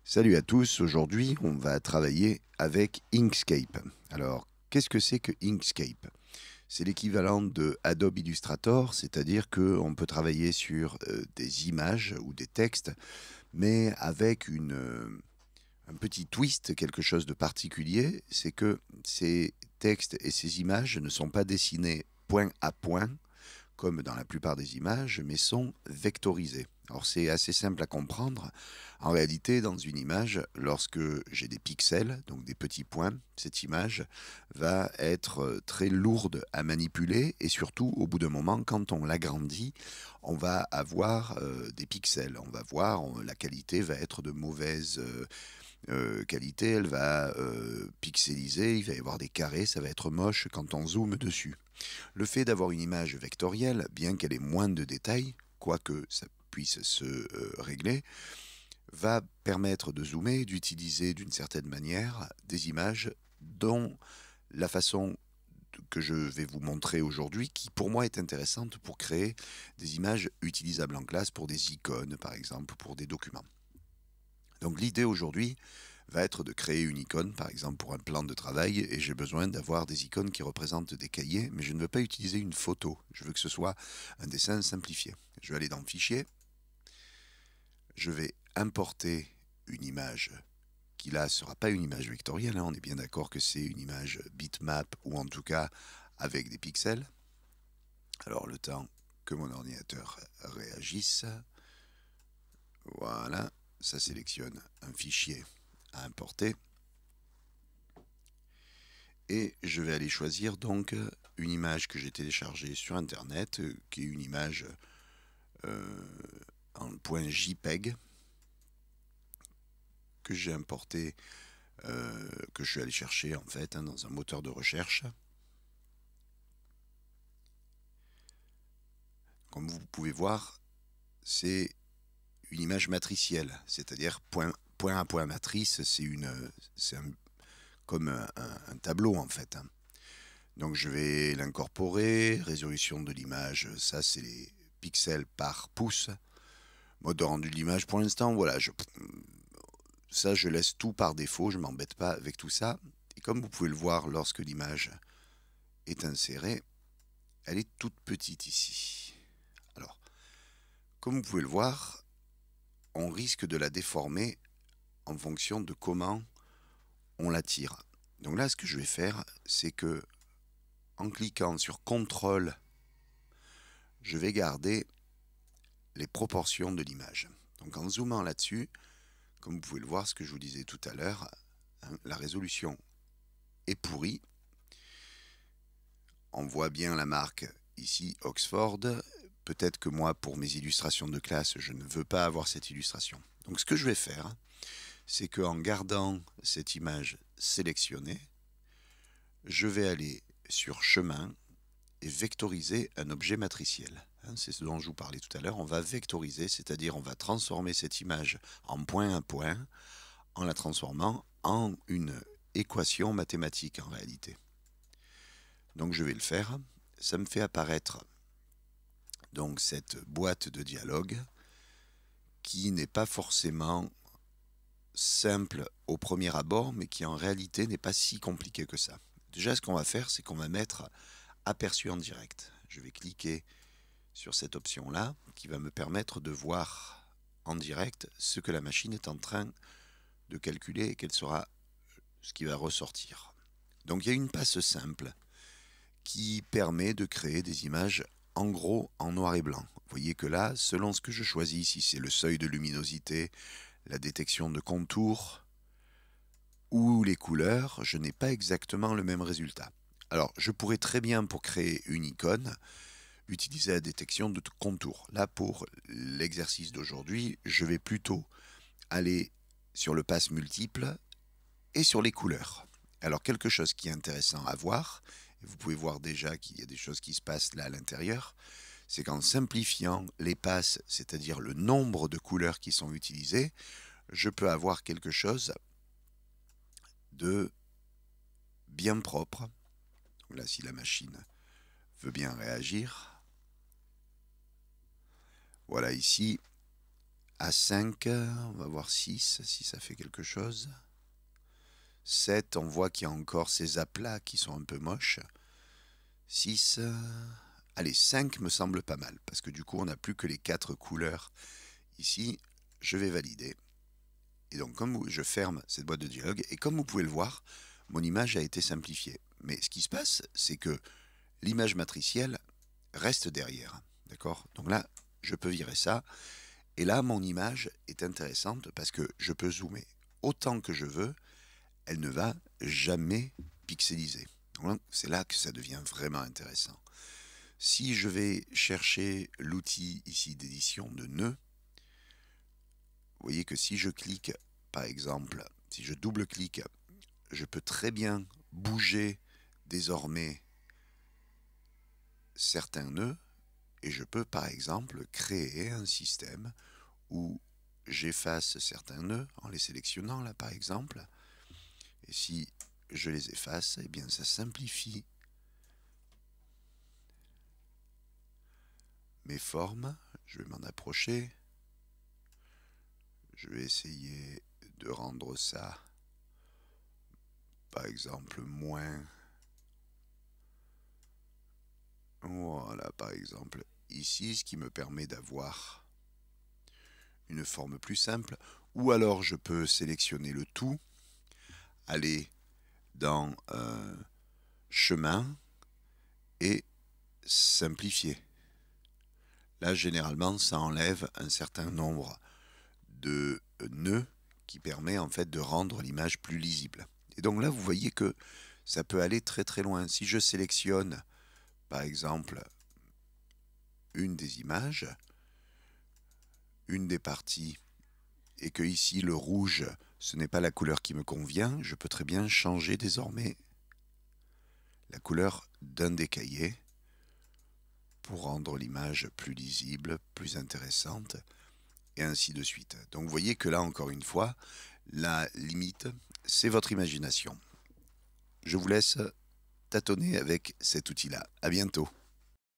Salut à tous, aujourd'hui on va travailler avec Inkscape. Alors, qu'est-ce que c'est que Inkscape? C'est l'équivalent de Adobe Illustrator, c'est-à-dire qu'on peut travailler sur des images ou des textes, mais avec un petit twist, quelque chose de particulier, c'est que ces textes et ces images ne sont pas dessinés point à point, comme dans la plupart des images, mais sont vectorisées. Alors c'est assez simple à comprendre. En réalité, dans une image, lorsque j'ai des pixels, donc des petits points, cette image va être très lourde à manipuler et surtout, au bout d'un moment, quand on l'agrandit, on va avoir des pixels. On va voir, la qualité va être de mauvaise qualité, elle va pixeliser, il va y avoir des carrés, ça va être moche quand on zoome dessus. Le fait d'avoir une image vectorielle, bien qu'elle ait moins de détails, quoique ça puisse se régler, va permettre de zoomer, d'utiliser d'une certaine manière des images dont la façon que je vais vous montrer aujourd'hui, qui pour moi est intéressante pour créer des images utilisables en classe pour des icônes, par exemple, pour des documents. Donc l'idée aujourd'hui va être de créer une icône, par exemple pour un plan de travail, et j'ai besoin d'avoir des icônes qui représentent des cahiers, mais je ne veux pas utiliser une photo, je veux que ce soit un dessin simplifié. Je vais aller dans Fichier, je vais importer une image qui là ne sera pas une image vectorielle, hein, on est bien d'accord que c'est une image bitmap, ou en tout cas avec des pixels. Alors le temps que mon ordinateur réagisse, voilà, ça sélectionne un fichier à importer. Et je vais aller choisir donc une image que j'ai téléchargée sur internet, qui est une image euh, en point JPEG que j'ai importé, que je suis allé chercher en fait hein, dans un moteur de recherche. Comme vous pouvez voir, c'est une image matricielle, c'est-à-dire point à point matrice, c'est comme un tableau en fait, hein. Donc je vais l'incorporer, résolution de l'image, ça c'est les pixels par pouce. Mode de rendu de l'image, pour l'instant, voilà, ça je laisse tout par défaut, je ne m'embête pas avec tout ça. Et comme vous pouvez le voir lorsque l'image est insérée, elle est toute petite ici. Alors, comme vous pouvez le voir, on risque de la déformer en fonction de comment on la tire. Donc là, ce que je vais faire, c'est que en cliquant sur CTRL, je vais garder les proportions de l'image. Donc en zoomant là-dessus, comme vous pouvez le voir, ce que je vous disais tout à l'heure, hein, la résolution est pourrie. On voit bien la marque ici, Oxford. Peut-être que moi, pour mes illustrations de classe, je ne veux pas avoir cette illustration. Donc ce que je vais faire, c'est qu'en gardant cette image sélectionnée, je vais aller sur Chemin et vectoriser un objet matriciel. C'est ce dont je vous parlais tout à l'heure. On va vectoriser, c'est-à-dire on va transformer cette image en point à point en la transformant en une équation mathématique en réalité. Donc je vais le faire. Ça me fait apparaître donc cette boîte de dialogue qui n'est pas forcément simple au premier abord, mais qui en réalité n'est pas si compliqué que ça. Déjà, ce qu'on va faire, c'est qu'on va mettre aperçu en direct. Je vais cliquer sur cette option-là qui va me permettre de voir en direct ce que la machine est en train de calculer et quel sera ce qui va ressortir. Donc il y a une passe simple qui permet de créer des images en gros en noir et blanc. Vous voyez que là, selon ce que je choisis, si c'est le seuil de luminosité, la détection de contours ou les couleurs, je n'ai pas exactement le même résultat. Alors, je pourrais très bien, pour créer une icône, utiliser la détection de contours. Là, pour l'exercice d'aujourd'hui, je vais plutôt aller sur le pass multiple et sur les couleurs. Alors, quelque chose qui est intéressant à voir, et vous pouvez voir déjà qu'il y a des choses qui se passent là à l'intérieur, c'est qu'en simplifiant les passes, c'est-à-dire le nombre de couleurs qui sont utilisées, je peux avoir quelque chose de bien propre. Donc là, si la machine veut bien réagir, voilà ici, À 5, on va voir 6, si ça fait quelque chose. 7, on voit qu'il y a encore ces aplats qui sont un peu moches. 6, allez, 5 me semble pas mal, parce que du coup, on n'a plus que les 4 couleurs. Ici, je vais valider. Et donc, comme je ferme cette boîte de dialogue, et comme vous pouvez le voir, mon image a été simplifiée. Mais ce qui se passe, c'est que l'image matricielle reste derrière. D'accord? Donc là, je peux virer ça. Et là, mon image est intéressante parce que je peux zoomer autant que je veux. Elle ne va jamais pixeliser. Donc c'est là que ça devient vraiment intéressant. Si je vais chercher l'outil ici d'édition de nœuds, vous voyez que si je clique, par exemple, si je double-clique, je peux très bien bouger désormais certains nœuds et je peux par exemple créer un système où j'efface certains nœuds en les sélectionnant là par exemple. Et si je les efface, eh bien ça simplifie mes formes. Je vais m'en approcher. Je vais essayer de rendre ça, par exemple, moins. Voilà, par exemple, ici, ce qui me permet d'avoir une forme plus simple. Ou alors, je peux sélectionner le tout, aller dans chemin et simplifier. Là, généralement, ça enlève un certain nombre de nœuds qui permet en fait de rendre l'image plus lisible. Et donc là, vous voyez que ça peut aller très très loin. Si je sélectionne, par exemple, une des images, une des parties, et que ici le rouge, ce n'est pas la couleur qui me convient, je peux très bien changer désormais la couleur d'un des cahiers pour rendre l'image plus lisible, plus intéressante, et ainsi de suite. Donc vous voyez que là, encore une fois, la limite, c'est votre imagination. Je vous laisse tâtonner avec cet outil-là. À bientôt.